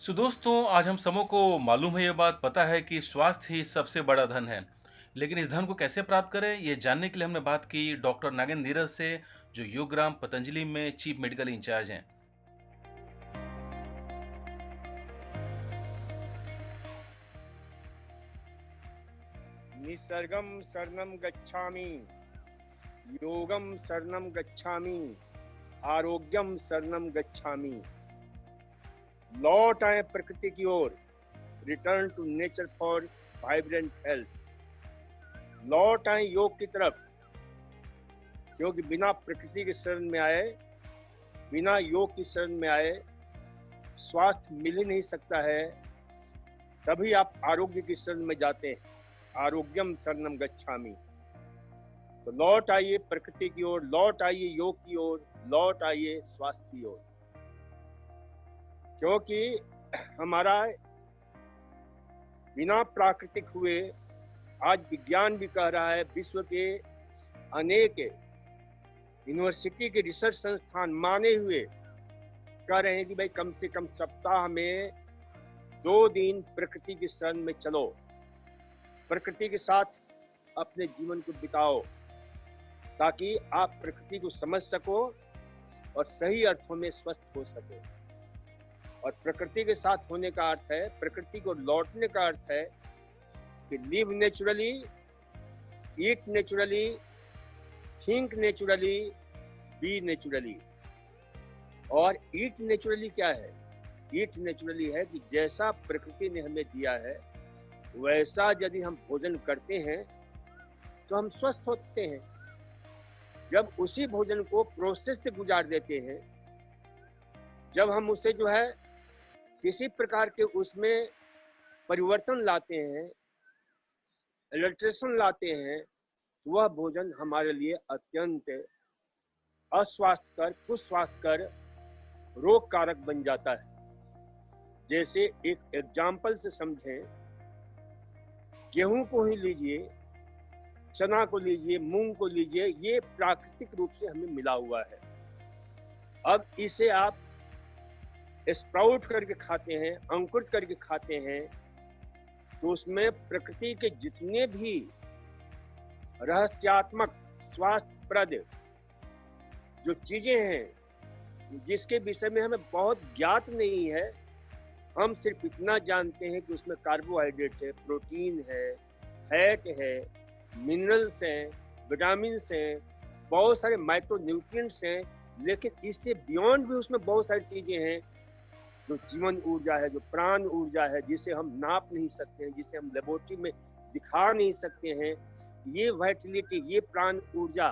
दोस्तों, आज हम सबों को मालूम है, ये बात पता है कि स्वास्थ्य ही सबसे बड़ा धन है। लेकिन इस धन को कैसे प्राप्त करें, ये जानने के लिए हमने बात की डॉक्टर नागेंद्र नीरज से, जो योगग्राम पतंजलि में चीफ मेडिकल इंचार्ज हैं। निसर्गम शरणम गच्छामि, योगम शरणम गच्छामि, आरोग्यम शरणम गच्छामि। लौट आए प्रकृति की ओर, return to nature for vibrant health. लौट आए योग की तरफ, क्योंकि बिना प्रकृति के शरण में आए, बिना योग की शरण में आए स्वास्थ्य मिल ही नहीं सकता है। तभी आप आरोग्य की शरण में जाते हैं। आरोग्यम शरणम गच्छामि। तो लौट आइए प्रकृति की ओर, लौट आइए योग की ओर, लौट आइए स्वास्थ्य की ओर। क्योंकि हमारा बिना प्राकृतिक हुए, आज विज्ञान भी कह रहा है, विश्व के अनेक यूनिवर्सिटी के रिसर्च संस्थान माने हुए कह रहे हैं कि भाई कम से कम सप्ताह में 2 दिन प्रकृति के शरण में चलो, प्रकृति के साथ अपने जीवन को बिताओ, ताकि आप प्रकृति को समझ सको और सही अर्थों में स्वस्थ हो सको। और प्रकृति के साथ होने का अर्थ है, प्रकृति को लौटने का अर्थ है कि लिव नेचुरली, ईट naturally, think naturally, B naturally. और ईट नेचुरली क्या है? ईट नेचुरली है कि जैसा प्रकृति ने हमें दिया है वैसा यदि हम भोजन करते हैं तो हम स्वस्थ होते हैं। जब उसी भोजन को प्रोसेस से गुजार देते हैं, जब हम उसे जो है किसी प्रकार के उसमें परिवर्तन लाते हैं, एल्ट्रेशन लाते हैं, वह भोजन हमारे लिए अत्यंत अस्वास्थ्यकर, कुस्वास्थ्यकर, रोग कारक बन जाता है। जैसे एक एग्जाम्पल से समझें, गेहूं को ही लीजिए, चना को लीजिए, मूंग को लीजिए, ये प्राकृतिक रूप से हमें मिला हुआ है। अब इसे आप स्प्राउट करके खाते हैं, अंकुरित करके खाते हैं, तो उसमें प्रकृति के जितने भी रहस्यात्मक स्वास्थ्यप्रद जो चीजें हैं, जिसके विषय में हमें बहुत ज्ञात नहीं है, हम सिर्फ इतना जानते हैं कि उसमें कार्बोहाइड्रेट है, प्रोटीन है, फैट है, मिनरल्स हैं, विटामिन्स हैं, बहुत सारे माइक्रो न्यूट्रिएंट्स हैं। लेकिन इससे बियॉन्ड भी उसमें बहुत सारी चीजें हैं, जो जीवन ऊर्जा है, जो प्राण ऊर्जा है, जिसे हम नाप नहीं सकते हैं, जिसे हम लेबोरेटरी में दिखा नहीं सकते हैं। ये वाइटलिटी, ये प्राण ऊर्जा,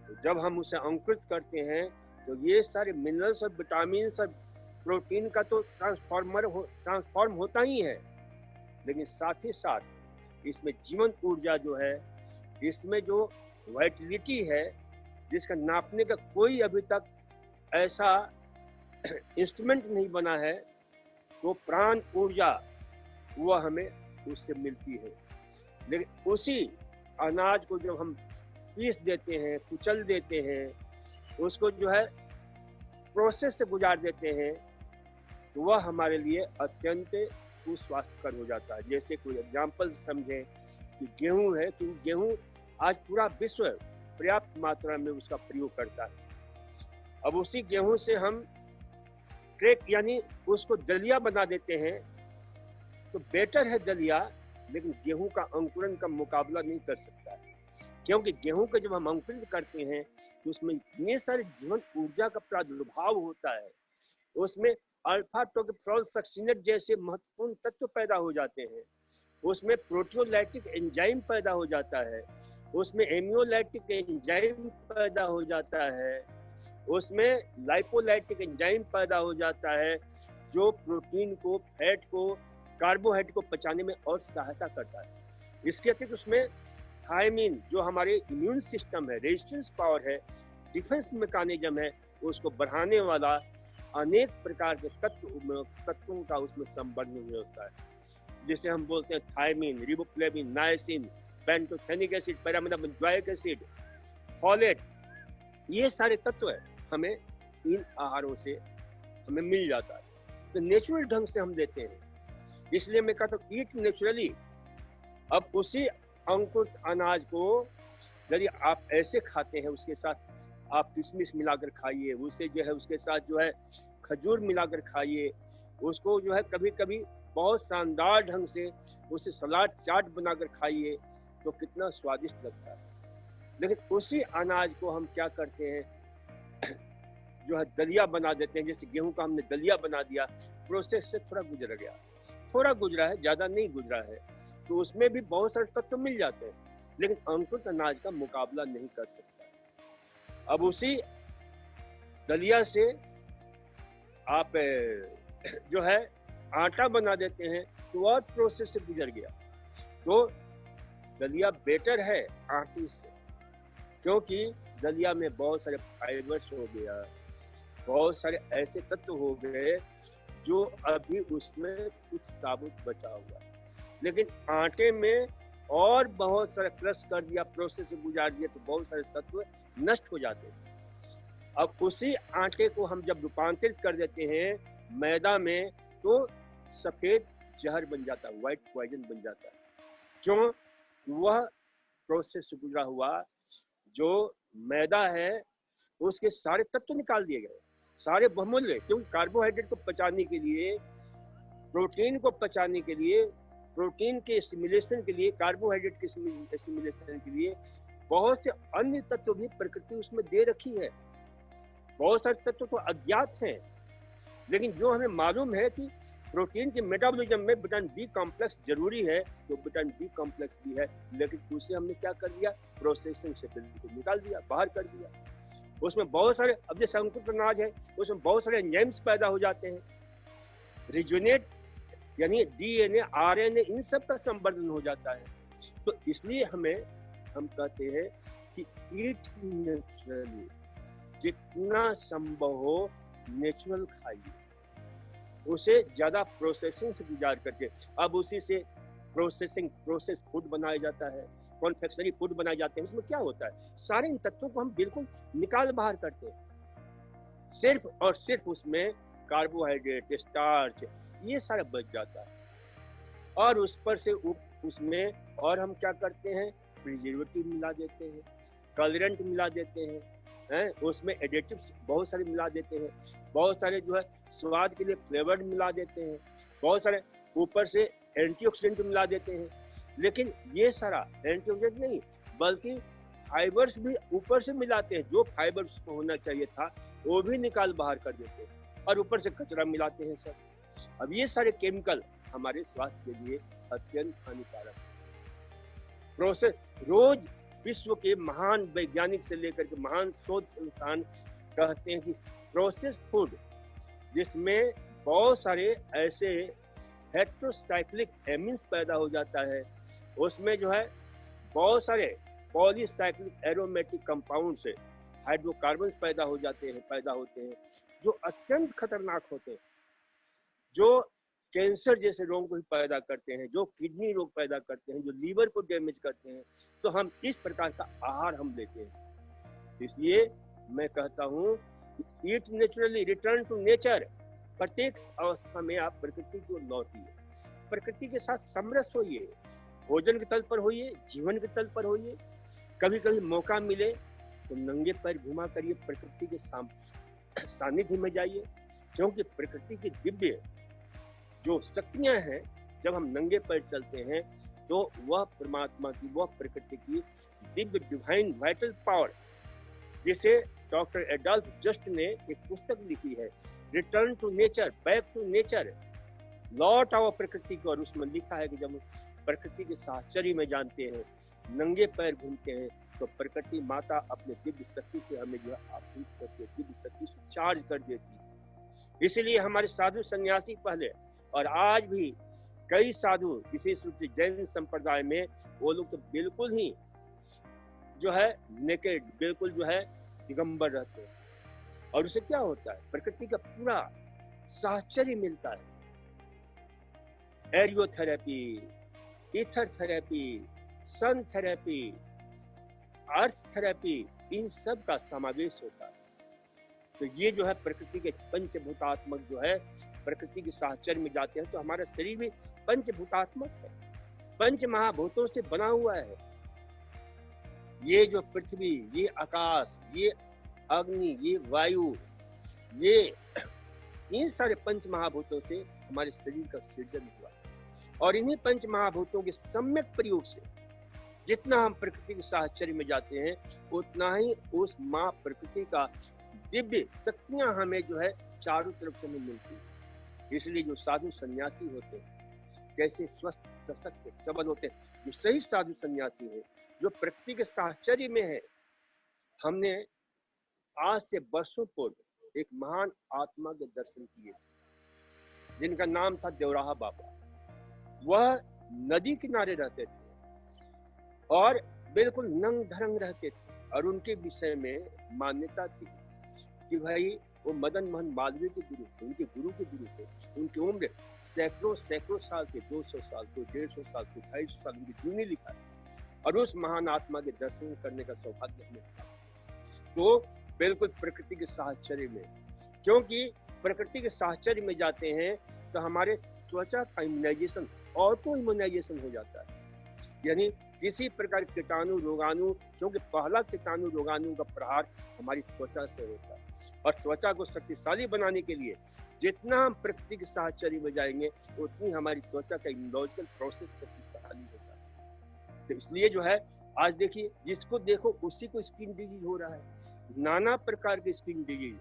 तो जब हम उसे अंकुरित करते हैं तो ये सारे मिनरल्स और विटामिन और प्रोटीन का तो ट्रांसफॉर्म होता ही है, लेकिन साथ ही साथ इसमें जीवन ऊर्जा जो है, इसमें जो वाइटलिटी है, जिसका नापने का कोई अभी तक ऐसा इंस्ट्रूमेंट नहीं बना है, तो प्राण ऊर्जा वह हमें उससे मिलती है। लेकिन उसी अनाज को जब हम पीस देते हैं, कुचल देते हैं, उसको जो है प्रोसेस से गुजार देते हैं, तो वह हमारे लिए अत्यंत कुस्वास्थ्यकर हो जाता है। जैसे कोई एग्जाम्पल समझें कि गेहूं है, कि गेहूं आज पूरा विश्व पर्याप्त मात्रा में उसका प्रयोग करता है। अब उसी गेहूं से हम क्रेक यानी उसको दलिया बना देते हैं, तो बेटर है दलिया, लेकिन गेहूं का अंकुरन का मुकाबला नहीं कर सकता है। क्योंकि गेहूं को जब हम अंकुरित करते हैं तो उसमें इतने सारे जीवन ऊर्जा का प्रादुर्भाव होता है, उसमें अल्फा टोकोफेरॉल सक्सिनेट जैसे महत्वपूर्ण तत्व पैदा हो जाते हैं, उसमें प्रोटियोलाइटिक एंजाइम पैदा हो जाता है, उसमें एमियोलाइटिक एंजाइम पैदा हो जाता है, उसमें लाइपोलाइटिक एंजाइम पैदा हो जाता है, जो प्रोटीन को, फैट को, कार्बोहाइड्रेट को पचाने में और सहायता करता है। इसके अतिरिक्त उसमें थायमिन, जो हमारे इम्यून सिस्टम है, रेजिस्टेंस पावर है, डिफेंस मैकेनिज्म है, उसको बढ़ाने वाला अनेक प्रकार के तत्वों का उसमें संबंध होता है। जैसे हम बोलते हैं thiamine, riboflavin, niacin, pantothenic acid, paraminoic benzoic acid, folate, ये सारे तत्व है हमें इन आहारों से हमें मिल जाता है। तो नेचुरल ढंग से हम देते हैं। इसलिए मैं कहता हूँ ईट नेचुरली। अब उसी अंकुरित अनाज को यदि आप ऐसे खाते हैं, उसके साथ आप किशमिश मिलाकर खाइए, उसे जो है उसके साथ जो है खजूर मिलाकर खाइए, उसको जो है कभी कभी बहुत शानदार ढंग से उसे सलाद चाट बनाकर खाइए, तो कितना स्वादिष्ट लगता है। लेकिन उसी अनाज को हम क्या करते हैं, जो है दलिया बना देते हैं। जैसे गेहूं का हमने दलिया बना दिया, प्रोसेस से थोड़ा गुजर गया, थोड़ा गुजरा है, ज्यादा नहीं गुजरा है, तो उसमें भी बहुत सारे तत्व मिल जाते हैं, लेकिन अंकुरित अनाज का मुकाबला नहीं कर सकता। अब उसी दलिया से आप जो है आटा बना देते हैं, तो और प्रोसेस से गुजर गया। तो दलिया बेटर है आटे से, क्योंकि दलिया में बहुत सारे फाइबर्स हो गया, बहुत सारे ऐसे तत्व हो गए जो अभी उसमें कुछ साबुत बचा हुआ। लेकिन आटे में और बहुत सारा क्रश कर दिया, प्रोसेस से गुजार दिया, तो बहुत सारे तत्व नष्ट हो जाते हैं। अब उसी आटे को हम जब रूपांतरित कर देते हैं मैदा में, तो सफेद जहर बन जाता है, व्हाइट पॉइजन बन जाता है। क्यों? वह प्रोसेस से गुजरा हुआ जो मैदा है, उसके सारे तत्व निकाल दिए गए, सारे बहुमूल्य। क्योंकि कार्बोहाइड्रेट को पचाने के लिए, प्रोटीन को पचाने के लिए, प्रोटीन के स्टिमुलेशन के लिए, कार्बोहाइड्रेट के स्टिमुलेशन के लिए बहुत से अन्य तत्व भी प्रकृति उसमें दे रखी है। बहुत सारे तत्व तो अज्ञात हैं, लेकिन जो हमें मालूम है कि प्रोटीन के मेटाबॉलिज्म में विटामिन बी कॉम्प्लेक्स जरूरी है, तो विटामिन बी कॉम्प्लेक्स भी है, लेकिन उसे हमने क्या कर दिया, प्रोसेसिंग से बिल्कुल निकाल दिया, बाहर कर दिया। उसमें बहुत सारे, अब जैसे अंकुरित अनाज है, उसमें बहुत सारे एंजाइम्स पैदा हो जाते हैं, रिजोनेट यानी डीएनए, आरएनए, इन सब का संवर्धन हो जाता है। तो इसलिए हम कहते हैं कि ईट नेचुरली, जितना संभव हो नेचुरल खाइए, उसे ज्यादा प्रोसेसिंग से गुजार करके। अब उसी से प्रोसेस फूड बनाया जाता है, कॉन्फेक्शनरी फूड बनाए जाते हैं। उसमें क्या होता है, सारे इन तत्वों को हम बिल्कुल निकाल बाहर करते हैं, सिर्फ और सिर्फ उसमें कार्बोहाइड्रेट, स्टार्च, ये सारा बच जाता है। और उस पर से उसमें और हम क्या करते हैं, प्रिजर्वेटिव मिला देते हैं, कलरेंट मिला देते हैं, उसमें एडिटिव्स बहुत सारे मिला देते हैं, बहुत सारे जो है स्वाद के लिए फ्लेवर मिला देते हैं, बहुत सारे ऊपर से एंटीऑक्सीडेंट मिला देते हैं। लेकिन ये सारा एंटीऑक्सीडेंट नहीं, बल्कि फाइबर्स भी ऊपर से मिलाते हैं, जो फाइबर्स को होना चाहिए था वो भी निकाल बाहर कर देते हैं, और ऊपर से कचरा मिलाते हैं सब। अब ये सारे केमिकल हमारे स्वास्थ्य के लिए अत्यंत हानिकारक है। प्रोसेस, रोज विश्व के महान वैज्ञानिक से लेकर के महान शोध संस्थान कहते हैं कि प्रोसेस फूड, जिसमें बहुत सारे ऐसे हेट्रोसाइक्लिक एमिन्स पैदा हो जाता है, उसमें जो है बहुत सारे पॉलीसाइक्लिक एरोमेटिक कंपाउंड से हाइड्रोकार्बन पैदा होते हैं, जो अत्यंत खतरनाक होते हैं, जो कैंसर जैसे रोग को पैदा करते हैं, जो किडनी रोग पैदा करते हैं, जो लीवर को डैमेज करते हैं। तो हम इस प्रकार का आहार हम लेते हैं। इसलिए मैं कहता हूँ कि ईट नेचुरली, रिटर्न टू नेचर। प्रत्येक अवस्था में आप प्रकृति को लौटिए, प्रकृति के साथ समरस होइए, भोजन के तल पर होइए, जीवन के तल पर होइए। कभी कभी मौका मिले तो नंगे पैर घुमा करिए, प्रकृति के सानिध्य में जाइए, क्योंकि प्रकृति की दिव्य जो शक्तियां हैं, जब हम नंगे पैर चलते हैं तो वह परमात्मा की, वह प्रकृति की दिव्य डिवाइन वाइटल पावर, जिसे डॉक्टर एडल्फ जस्ट ने एक पुस्तक लिखी है, return to nature, back to nature, लौट आओ प्रकृति को। और उसमें लिखा है कि जब प्रकृति के साहचर्य में जानते हैं, नंगे पैर घूमते हैं, तो प्रकृति माता अपने दिव्य शक्ति से हमें जो आपूर्ति करती है, दिव्य शक्ति से चार्ज कर देती है। इसीलिए हमारे साधु सन्यासी पहले और आज भी कई साधु, विशेष रूप से जैन संप्रदाय में, वो लोग तो बिल्कुल ही जो है नेकेड, बिल्कुल जो है दिगंबर रहते हैं। और उससे क्या होता है, प्रकृति का पूरा साहचर्य मिलता है। एरियोथेरेपी, ईथर थेरेपी, सन थेरेपी, अर्थ थेरेपी, इन सब का समावेश होता है। तो ये जो है प्रकृति के पंचभूतात्मक जो है, प्रकृति के साहचर्य में जाते हैं तो हमारा शरीर भी पंचभूतात्मक है, पंच महाभूतों से बना हुआ है। ये जो पृथ्वी, ये आकाश, ये अग्नि, ये वायु, ये इन सारे पंच महाभूतों से हमारे शरीर का सृजन हुआ और इन्हीं पंच महाभूतों के सम्यक प्रयोग से जितना हम प्रकृति के साहचर्य में जाते हैं उतना ही उस माँ प्रकृति का दिव्य शक्तियां हमें जो है चारों तरफ से हमें मिलती है। इसलिए जो साधु सन्यासी होते हैं कैसे स्वस्थ सशक्त सबल होते हैं, जो सही साधु सन्यासी है जो प्रकृति के साहचर्य में है। हमने आज से वर्षों पूर्व एक महान आत्मा के दर्शन किए जिनका नाम था देवराहा बाबा। वह नदी किनारे रहते थे और बिल्कुल नंग धरंग रहते थे और उनके विषय में मान्यता थी कि भाई वो मदन मोहन मालवीय के गुरु थे, उनके गुरु के गुरु थे। उनकी उम्र सैकड़ों साल के, 200 साल को, 150 साल को, 250 साल उनकी जीवनी लिखा है और उस महान आत्मा के दर्शन करने का सौभाग्य हमें था। तो बिल्कुल प्रकृति के साहचर्य में, क्योंकि प्रकृति के साहचर्य में जाते हैं तो हमारे त्वचा का इम्यूनाइजेशन, ऑटो इम्यूनाइजेशन हो जाता है। यानी किसी प्रकार कीटाणु रोगाणु, क्योंकि पहला कीटाणु रोगाणु का प्रहार हमारी त्वचा से होता है और त्वचा को शक्तिशाली बनाने के लिए जितना हम प्रकृति के साहचर्य में जाएंगे उतनी हमारी त्वचा का इम्यूनोलॉजिकल प्रोसेस शक्तिशाली होता है। तो इसलिए जो है आज देखिए जिसको देखो उसी को स्किन डिजीज हो रहा है, नाना प्रकार के स्किन डिजीज,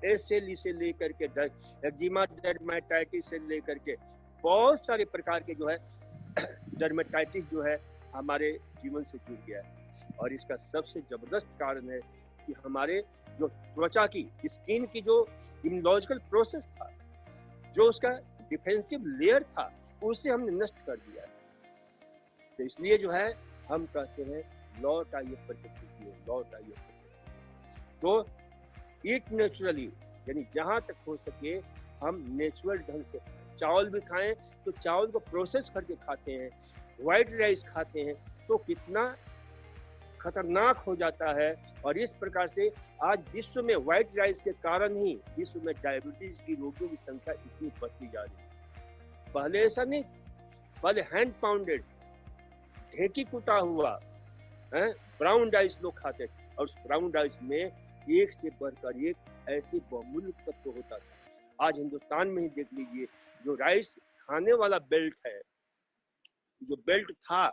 एसएलई से लेकर के एक्जिमा डर्मेटाइटिस से लेकर के बहुत सारे प्रकार के जो है डर्मेटाइटिस जो है हमारे जीवन से जुड़ गया है। और इसका सबसे जबरदस्त कारण है कि हमारे जो त्वचा की, स्किन की जो इम्यूनोलॉजिकल प्रोसेस था, जो उसका डिफेंसिव लेयर था, उसे हमने नष्ट कर दिया है। तो इसलिए जो है हम कहते हैं लौट आइए प्रकृति की ओर, लौट आइए प्रकृति। तो ईट नेचुरली, यानी जहां तक हो सके हम नेचुरल ढंग से चावल भी खाएं तो चावल को प्रोसेस करके खाते हैं, व्हाइट राइस खाते हैं तो कितना खतरनाक हो जाता है। और इस प्रकार से आज विश्व में व्हाइट राइस के कारण ही विश्व में डायबिटीज की रोगियों की संख्या इतनी बढ़ती जा रही है। पहले ऐसा नहीं, पहले हैंड पाउंडेड ढेकी कुटा हुआ ब्राउन राइस लोग खाते थे और उस ब्राउन राइस में एक से बढ़कर एक ऐसे बहुमूल्य तत्व होता था। आज हिंदुस्तान में ही देख लीजिए, जो राइस खाने वाला बेल्ट है, जो बेल्ट था,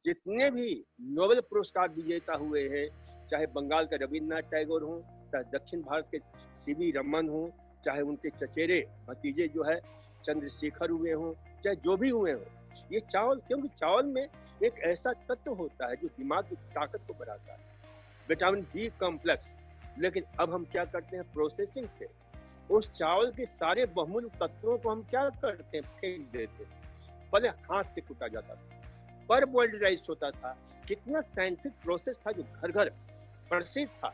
जितने भी नोबेल पुरस्कार विजेता हुए हैं, चाहे बंगाल का रविन्द्रनाथ टैगोर हो, चाहे दक्षिण भारत के सीवी रमन हो, चाहे उनके चचेरे भतीजे जो है चंद्रशेखर हुए हों, चाहे जो भी हुए हों, ये चावल, क्योंकि चावल में एक ऐसा तत्व होता है जो दिमाग की ताकत को बढ़ाता है, विटामिन बी कॉम्प्लेक्स। लेकिन अब हम क्या करते हैं, प्रोसेसिंग से उस चावल के सारे बहुमूल्य तत्वों को हम क्या करते हैं, फेंक देते हैं। पहले हाथ से कूटा जाता था, पर बॉइल्ड राइस होता था, कितना साइंटिफिक प्रोसेस था जो घर घर प्रसिद्ध था,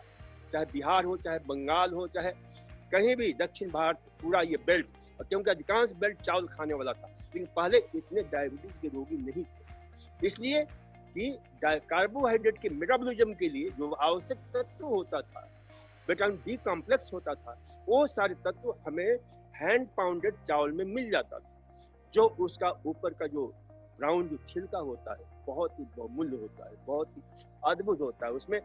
चाहे बिहार हो, चाहे बंगाल हो, चाहे कहीं भी दक्षिण भारत, पूरा ये बेल्ट, और क्योंकि अधिकांश बेल्ट चावल खाने वाला था। लेकिन पहले इतने डायबिटीज के रोगी नहीं थे, इसलिए कि कार्बोहाइड्रेट के मेटाबॉलिज्म के लिए जो आवश्यक तत्व होता था, विटामिन बी कॉम्प्लेक्स होता था, वो सारे तत्व हमें हैंड पाउंडेड चावल में मिल जाता था। जो उसका ऊपर का जो ब्राउन जो छिलका होता है बहुत ही बहुमूल्य होता है, बहुत ही अद्भुत होता है। उसमें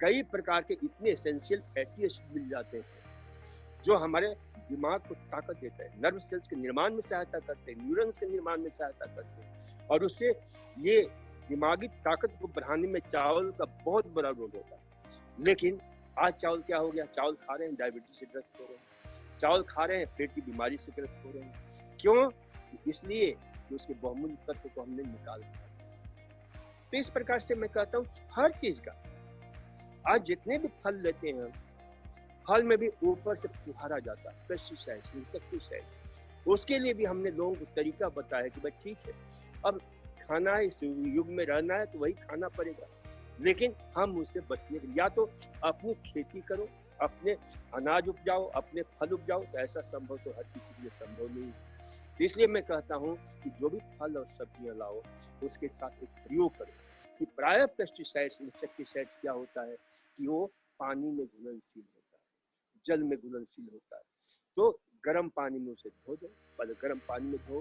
कई प्रकार के इतने एसेंशियल फैटी एसिड मिल जाते हैं जो हमारे दिमाग को ताकत देता है, नर्व सेल्स के निर्माण में सहायता करते हैं, न्यूरॉन्स के निर्माण में सहायता करते हैं, और उससे ये दिमागी ताकत को बढ़ाने में चावल का बहुत बड़ा रोल होता है। लेकिन आज चावल क्या हो गया, चावल खा रहे हैं डायबिटीज से ग्रस्त हो रहे हैं, चावल खा रहे हैं पेट की बीमारी से ग्रस्त हो रहे हैं। क्यों? इसलिए कि उसके बहुमूल्य तत्व को हमने निकाल दिया। तो इस प्रकार से मैं कहता हूँ हर चीज का, आज जितने भी फल लेते हैं, फल में भी ऊपर से फुहारा जाता है पेस्टिसाइड्स, इंसेक्टिसाइड्स। उसके लिए भी हमने लोगों को तरीका बताया कि भाई ठीक है, अब खाना है, इस युग में रहना है तो वही खाना पड़ेगा, लेकिन हम उससे बचने के लिए या तो अपनी खेती करो, अपने अनाज उपजाओ, अपने फल उपजाओ। तो ऐसा संभव तो हर किसी के लिए संभव नहीं है। इसलिए मैं कहता हूँ कि जो भी फल और सब्जियां लाओ उसके साथ एक प्रयोग करो। कि प्रायः पेस्टिसाइड्स, इंसेक्टिसाइड्स क्या होता है कि वो पानी में घुलनशील होता है, जल में घुलनशील होता है। तो गर्म पानी में उसे धो दो, पहले गर्म पानी में धो,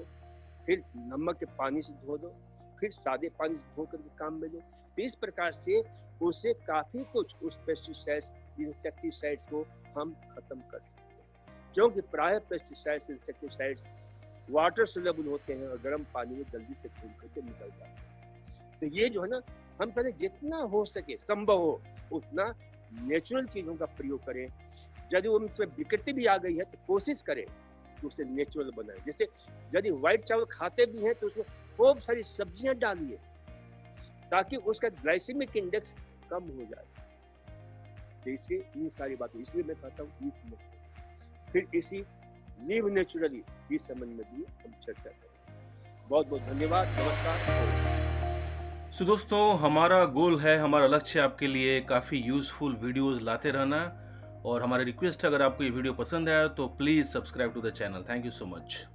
फिर नमक के पानी से धो दो, फिर सादे पानी से धो करके काम में लो। तो इस प्रकार से उसे काफी कुछ उस पेस्टिसाइड्स इंसेक्टिसाइड्स को हम खत्म कर सकते हैं, क्योंकि प्राय पेस्टिसाइड्स इंसेक्टिसाइड्स वाटर सोल्यूबल होते हैं और गर्म पानी में जल्दी से घुल करके निकल जाते हैं। तो ये जो है ना, हम पहले जितना हो सके संभव हो उतना नेचुरल चीजों का प्रयोग करें। यदि उनमें विकृति भी आ गई है तो कोशिश करें कि उसे नेचुरल बनाएं। जैसे यदि व्हाइट चावल खाते भी हैं तो उसमें खूब सारी सब्जियां डालिए ताकि उसका ग्लाइसेमिक इंडेक्स कम हो जाए। जैसे इन सारी बातें इसलिए मैं कहता हूँ फिर इसी लिव नेचुरली इस संबंध में भी हम चर्चा करें। बहुत बहुत धन्यवाद, नमस्कार। सो दोस्तों, हमारा गोल है, हमारा लक्ष्य आपके लिए काफ़ी यूज़फुल वीडियोस लाते रहना, और हमारी रिक्वेस्ट है अगर आपको ये वीडियो पसंद आया तो please subscribe to the channel. Thank you so much.